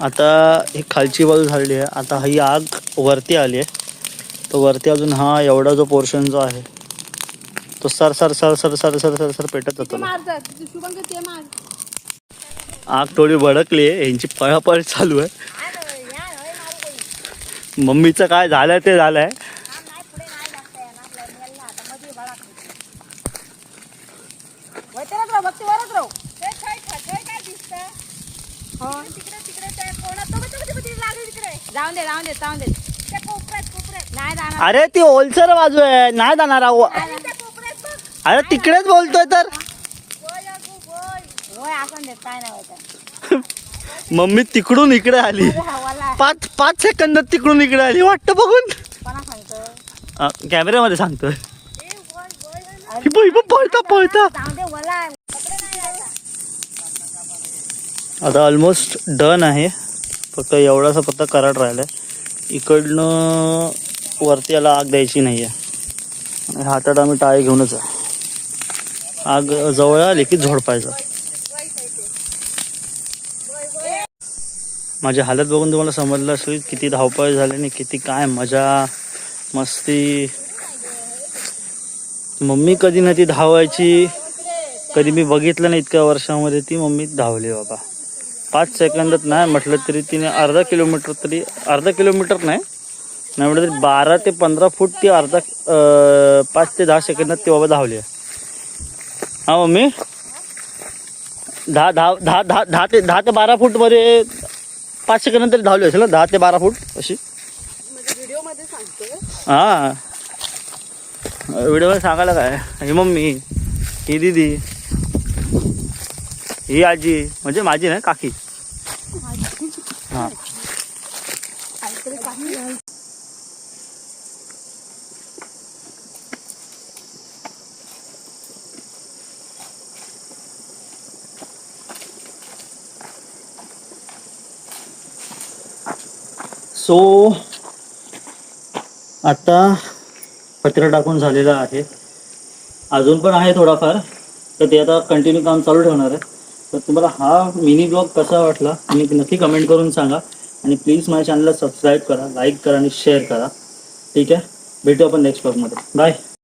आता ही खालची बाजू झालेली आहे. आता ही आग वरती आली आहे. तो वरती अजून हा एवढा जो पोर्शन जो आहे तो सर सर सर सर सर सर सर सर पेटत होतो. आग थोडी भडकली आहे. यांची पळापळ चालू आहे. मम्मीचं काय झालंय ते झालंय. अरे ती ओलसर बाजू आहे नाही जाणार. अरे तिकडेच बोलतोय तर मम्मी तिकडून इकडे आली. 5 सेकंदात तिकडून इकडे आली वाटतं बघून. कॅमेऱ्यामध्ये सांगतोय. पळता पळता. आता ऑलमोस्ट डन आहे. फक्त एवढासा फक्त कराट राहिलाय. इकडनं वरती याला आग द्यायची नाही आहे. हातात आम्ही टाळे घेऊनच आहे. आग जवळ आली की झोडपायचं. माझी हालत बघून तुम्हाला समजलं असेल किती धावपळ झाली आणि किती काय मजा मस्ती. मम्मी कधी ना ती धावायची. कधी मी बघितलं नाही इतक्या वर्षामध्ये ती मम्मी धावली बाबा. 5 सेकंदात नाही म्हटलं तरी तिने अर्धा किलोमीटर नाही म्हटलं तरी 12 ते 15 फूट ती 5 ते 10 सेकंदात ती बाबा धावली. हा मम्मी 10 ते 12 फूट मध्ये 5 सेकंद तरी धावली असेल. 10 ते 12 फूट अशी हा व्हिडिओ सांगायला काय. ही मम्मी, ही दीदी, ही आजी म्हणजे माझी नाही काकी. हा सो आता पत्र टाकून झालेलं आहे. अजून पण आहे थोडाफार तर ते आता कंटिन्यू काम चालू ठेवणार आहे. तर तुम्हाला हा मिनी ब्लॉग कसा वाटला आणि नक्की कमेंट करून सांगा. आणि प्लीज माझ्या चॅनलला सबस्क्राईब करा, लाईक करा आणि शेअर करा. ठीक आहे, भेटू आपण नेक्स्ट ब्लॉगमध्ये. बाय.